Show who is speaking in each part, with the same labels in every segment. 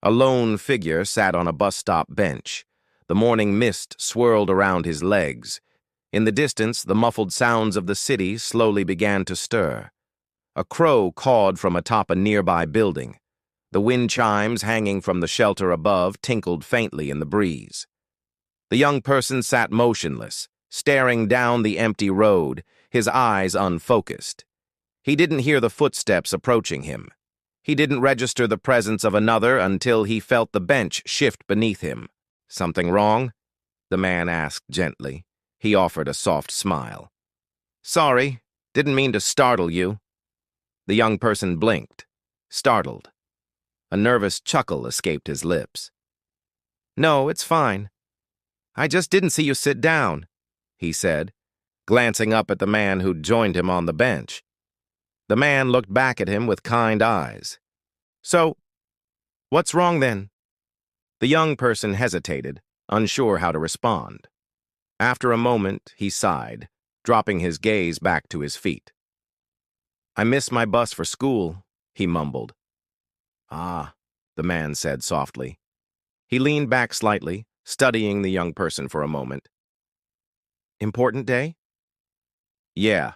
Speaker 1: A lone figure sat on a bus stop bench. The morning mist swirled around his legs. In the distance, the muffled sounds of the city slowly began to stir. A crow cawed from atop a nearby building. The wind chimes hanging from the shelter above tinkled faintly in the breeze. The young person sat motionless, staring down the empty road, his eyes unfocused. He didn't hear the footsteps approaching him. He didn't register the presence of another until he felt the bench shift beneath him. "Something wrong?" the man asked gently. He offered a soft smile. "Sorry, didn't mean to startle you." The young person blinked, startled. A nervous chuckle escaped his lips. "No, it's fine. I just didn't see you sit down," he said, glancing up at the man who'd joined him on the bench. The man looked back at him with kind eyes. "So, what's wrong then?" The young person hesitated, unsure how to respond. After a moment, he sighed, dropping his gaze back to his feet. "I missed my bus for school," he mumbled. "Ah," the man said softly. He leaned back slightly, studying the young person for a moment. "Important day?" "Yeah,"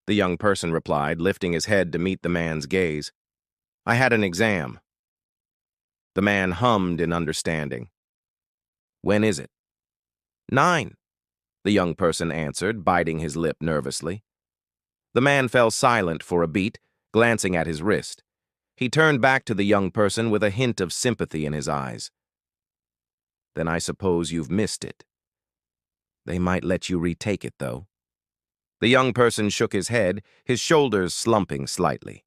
Speaker 1: the young person replied, lifting his head to meet the man's gaze. "I had an exam." The man hummed in understanding. "When is it?" "9," the young person answered, biting his lip nervously. The man fell silent for a beat, glancing at his wrist. He turned back to the young person with a hint of sympathy in his eyes. "Then I suppose you've missed it. They might let you retake it, though." The young person shook his head, his shoulders slumping slightly.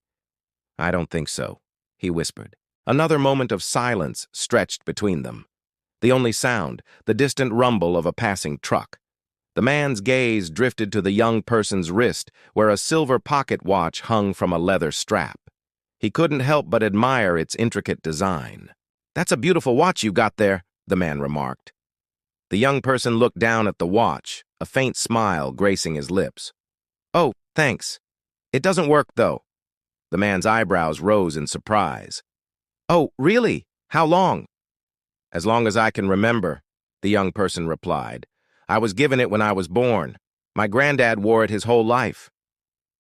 Speaker 1: "I don't think so," he whispered. Another moment of silence stretched between them. The only sound, the distant rumble of a passing truck. The man's gaze drifted to the young person's wrist, where a silver pocket watch hung from a leather strap. He couldn't help but admire its intricate design. "That's a beautiful watch you got there," the man remarked. The young person looked down at the watch, a faint smile gracing his lips. "Oh, thanks. It doesn't work, though." The man's eyebrows rose in surprise. "Oh, really? How long?" "As long as I can remember," the young person replied. "I was given it when I was born. My granddad wore it his whole life."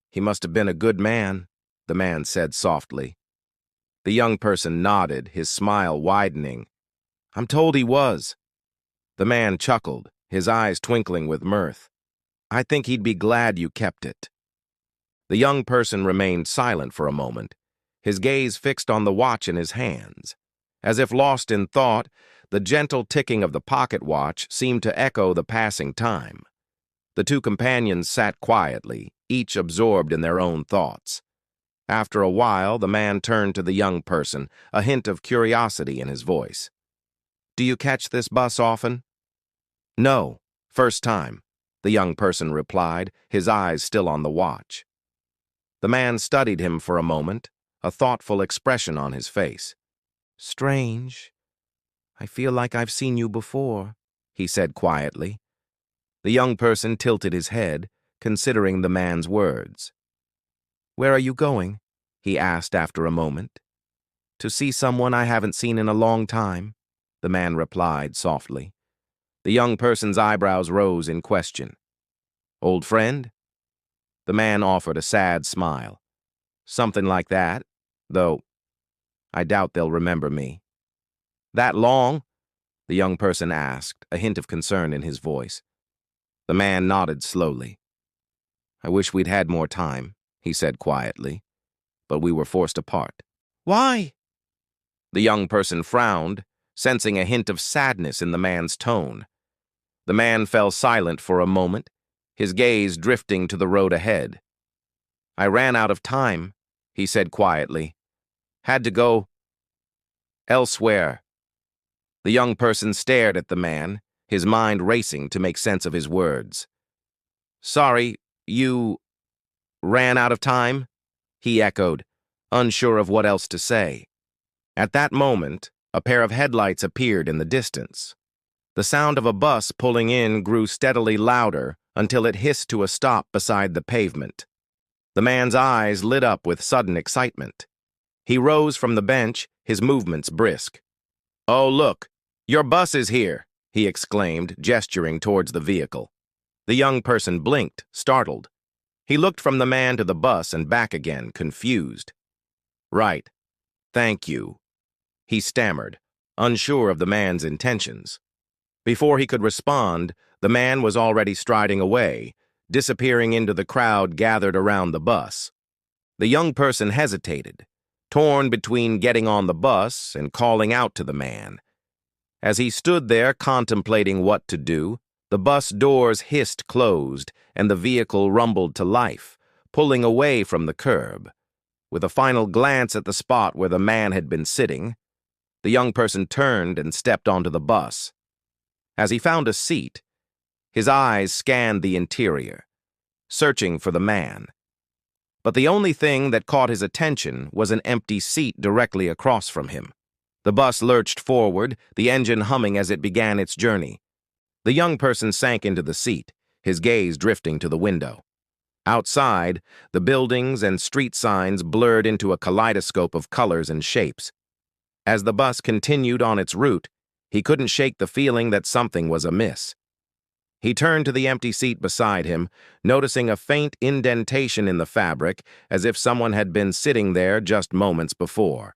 Speaker 1: "He must have been a good man," the man said softly. The young person nodded, his smile widening. "I'm told he was." The man chuckled, his eyes twinkling with mirth. "I think he'd be glad you kept it." The young person remained silent for a moment, his gaze fixed on the watch in his hands. As if lost in thought, the gentle ticking of the pocket watch seemed to echo the passing time. The two companions sat quietly, each absorbed in their own thoughts. After a while, the man turned to the young person, a hint of curiosity in his voice. "Do you catch this bus often?" "No, first time," the young person replied, his eyes still on the watch. The man studied him for a moment, a thoughtful expression on his face. "Strange. I feel like I've seen you before," he said quietly. The young person tilted his head, considering the man's words. "Where are you going?" he asked after a moment. "To see someone I haven't seen in a long time," the man replied softly. The young person's eyebrows rose in question. "Old friend?" The man offered a sad smile. "Something like that, though I doubt they'll remember me." "That long?" the young person asked, a hint of concern in his voice. The man nodded slowly. "I wish we'd had more time," he said quietly, "but we were forced apart." "Why?" The young person frowned, sensing a hint of sadness in the man's tone. The man fell silent for a moment, his gaze drifting to the road ahead. "I ran out of time," he said quietly. "Had to go elsewhere." The young person stared at the man, his mind racing to make sense of his words. "Sorry, you ran out of time?" he echoed, unsure of what else to say. At that moment, a pair of headlights appeared in the distance. The sound of a bus pulling in grew steadily louder until it hissed to a stop beside the pavement. The man's eyes lit up with sudden excitement. He rose from the bench, his movements brisk. "Oh, look, your bus is here," he exclaimed, gesturing towards the vehicle. The young person blinked, startled. He looked from the man to the bus and back again, confused. "Right. Thank you," he stammered, unsure of the man's intentions. Before he could respond, the man was already striding away, disappearing into the crowd gathered around the bus. The young person hesitated, torn between getting on the bus and calling out to the man. As he stood there contemplating what to do, the bus doors hissed closed and the vehicle rumbled to life, pulling away from the curb. With a final glance at the spot where the man had been sitting, the young person turned and stepped onto the bus. As he found a seat, his eyes scanned the interior, searching for the man. But the only thing that caught his attention was an empty seat directly across from him. The bus lurched forward, the engine humming as it began its journey. The young person sank into the seat, his gaze drifting to the window. Outside, the buildings and street signs blurred into a kaleidoscope of colors and shapes. As the bus continued on its route, he couldn't shake the feeling that something was amiss. He turned to the empty seat beside him, noticing a faint indentation in the fabric, as if someone had been sitting there just moments before.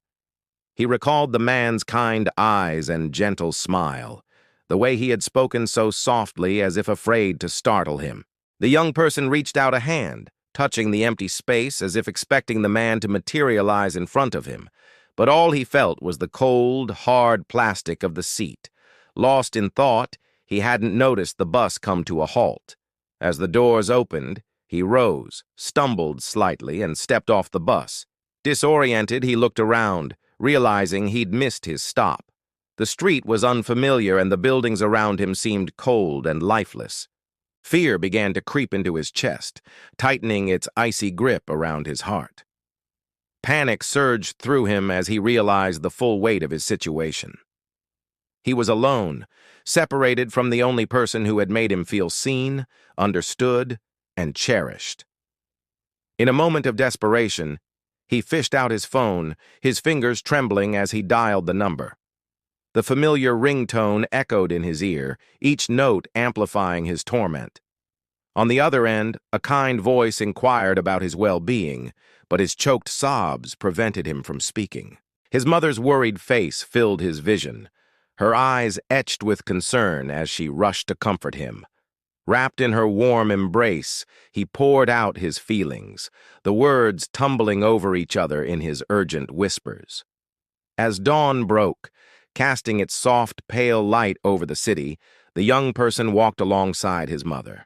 Speaker 1: He recalled the man's kind eyes and gentle smile, the way he had spoken so softly as if afraid to startle him. The young person reached out a hand, touching the empty space as if expecting the man to materialize in front of him, but all he felt was the cold, hard plastic of the seat. Lost in thought, he hadn't noticed the bus come to a halt. As the doors opened, he rose, stumbled slightly, and stepped off the bus. Disoriented, he looked around, realizing he'd missed his stop. The street was unfamiliar and the buildings around him seemed cold and lifeless. Fear began to creep into his chest, tightening its icy grip around his heart. Panic surged through him as he realized the full weight of his situation. He was alone, separated from the only person who had made him feel seen, understood, and cherished. In a moment of desperation, he fished out his phone, his fingers trembling as he dialed the number. The familiar ringtone echoed in his ear, each note amplifying his torment. On the other end, a kind voice inquired about his well-being, but his choked sobs prevented him from speaking. His mother's worried face filled his vision, her eyes etched with concern as she rushed to comfort him. Wrapped in her warm embrace, he poured out his feelings, the words tumbling over each other in his urgent whispers. As dawn broke, casting its soft, pale light over the city, the young person walked alongside his mother.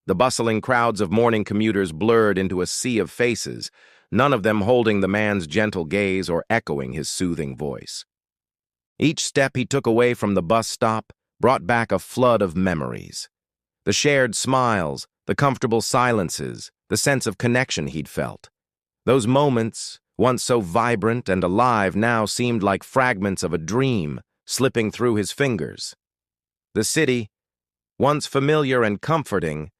Speaker 1: The bustling crowds of morning commuters blurred into a sea of faces, none of them holding the man's gentle gaze or echoing his soothing voice. Each step he took away from the bus stop brought back a flood of memories. The shared smiles, the comfortable silences, the sense of connection he'd felt. Those moments, once so vibrant and alive, now seemed like fragments of a dream slipping through his fingers. The city, once familiar and comforting,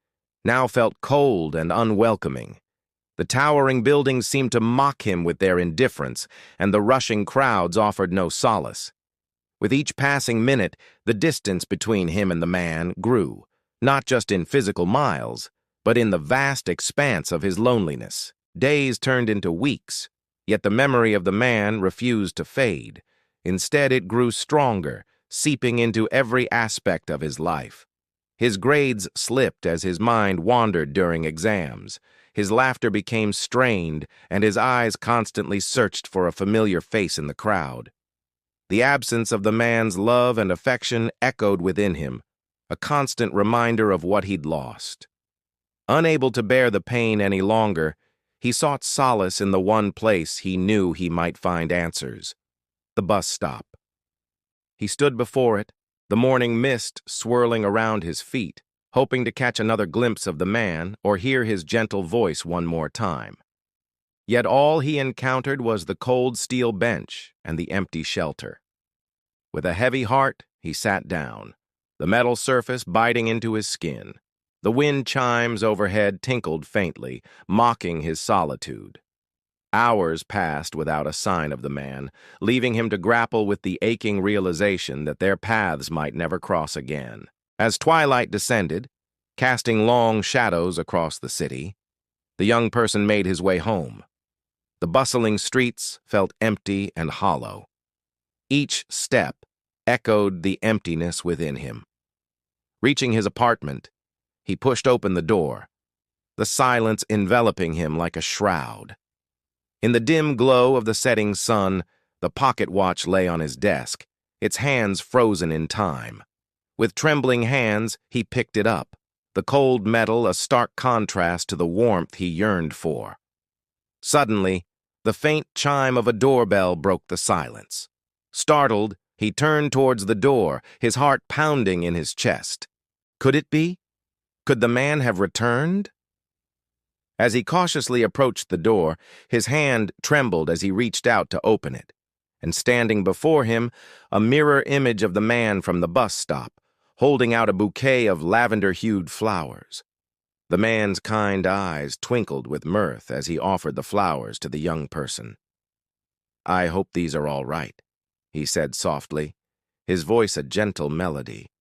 Speaker 1: now felt cold and unwelcoming. The towering buildings seemed to mock him with their indifference, and the rushing crowds offered no solace. With each passing minute, the distance between him and the man grew, not just in physical miles, but in the vast expanse of his loneliness. Days turned into weeks, yet the memory of the man refused to fade. Instead, it grew stronger, seeping into every aspect of his life. His grades slipped as his mind wandered during exams. His laughter became strained, and his eyes constantly searched for a familiar face in the crowd. The absence of the man's love and affection echoed within him, a constant reminder of what he'd lost. Unable to bear the pain any longer, he sought solace in the one place he knew he might find answers: the bus stop. He stood before it, the morning mist swirling around his feet, hoping to catch another glimpse of the man or hear his gentle voice one more time. Yet all he encountered was the cold steel bench and the empty shelter. With a heavy heart, he sat down, the metal surface biting into his skin. The wind chimes overhead tinkled faintly, mocking his solitude. Hours passed without a sign of the man, leaving him to grapple with the aching realization that their paths might never cross again. As twilight descended, casting long shadows across the city, the young person made his way home. The bustling streets felt empty and hollow. Each step echoed the emptiness within him. Reaching his apartment, he pushed open the door, the silence enveloping him like a shroud. In the dim glow of the setting sun, the pocket watch lay on his desk, its hands frozen in time. With trembling hands, he picked it up, the cold metal a stark contrast to the warmth he yearned for. Suddenly, the faint chime of a doorbell broke the silence. Startled, he turned towards the door, his heart pounding in his chest. Could it be? Could the man have returned? As he cautiously approached the door, his hand trembled as he reached out to open it, and standing before him, a mirror image of the man from the bus stop, holding out a bouquet of lavender-hued flowers. The man's kind eyes twinkled with mirth as he offered the flowers to the young person. "I hope these are all right," he said softly, his voice a gentle melody.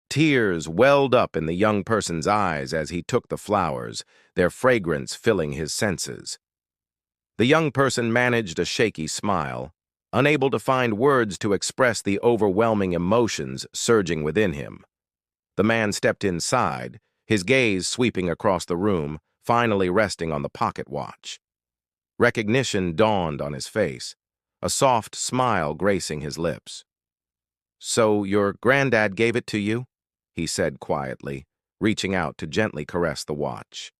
Speaker 1: Tears welled up in the young person's eyes as he took the flowers, their fragrance filling his senses. The young person managed a shaky smile, unable to find words to express the overwhelming emotions surging within him. The man stepped inside, his gaze sweeping across the room, finally resting on the pocket watch. Recognition dawned on his face, a soft smile gracing his lips. "So your granddad gave it to you?" he said quietly, reaching out to gently caress the watch.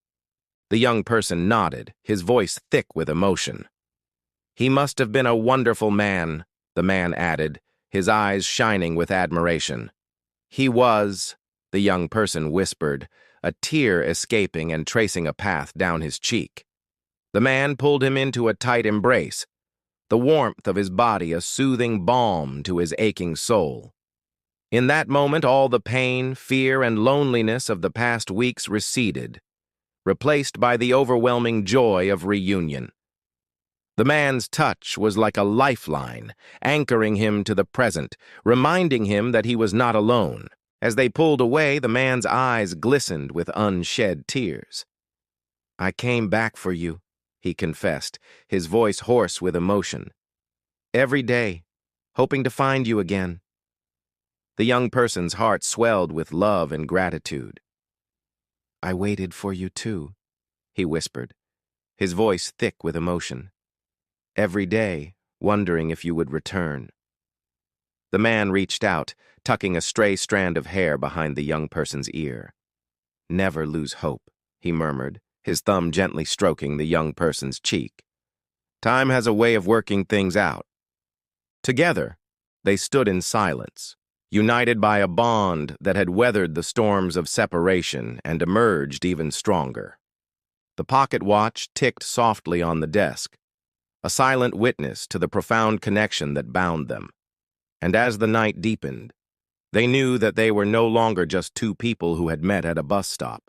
Speaker 1: The young person nodded, his voice thick with emotion. "He must have been a wonderful man," the man added, his eyes shining with admiration. "He was," the young person whispered, a tear escaping and tracing a path down his cheek. The man pulled him into a tight embrace, the warmth of his body a soothing balm to his aching soul. In that moment, all the pain, fear, and loneliness of the past weeks receded, replaced by the overwhelming joy of reunion. The man's touch was like a lifeline, anchoring him to the present, reminding him that he was not alone. As they pulled away, the man's eyes glistened with unshed tears. "I came back for you," he confessed, his voice hoarse with emotion. "Every day, hoping to find you again." The young person's heart swelled with love and gratitude. "I waited for you too," he whispered, his voice thick with emotion. "Every day, wondering if you would return." The man reached out, tucking a stray strand of hair behind the young person's ear. "Never lose hope," he murmured, his thumb gently stroking the young person's cheek. "Time has a way of working things out." Together, they stood in silence, united by a bond that had weathered the storms of separation and emerged even stronger. The pocket watch ticked softly on the desk, a silent witness to the profound connection that bound them. And as the night deepened, they knew that they were no longer just two people who had met at a bus stop.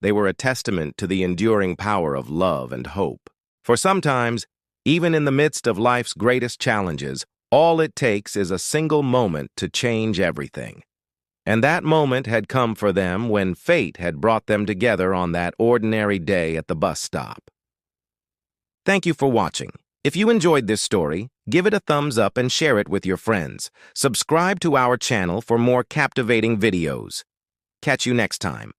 Speaker 1: They were a testament to the enduring power of love and hope. For sometimes, even in the midst of life's greatest challenges, all it takes is a single moment to change everything. And that moment had come for them when fate had brought them together on that ordinary day at the bus stop. Thank you for watching. If you enjoyed this story, give it a thumbs up and share it with your friends. Subscribe to our channel for more captivating videos. Catch you next time.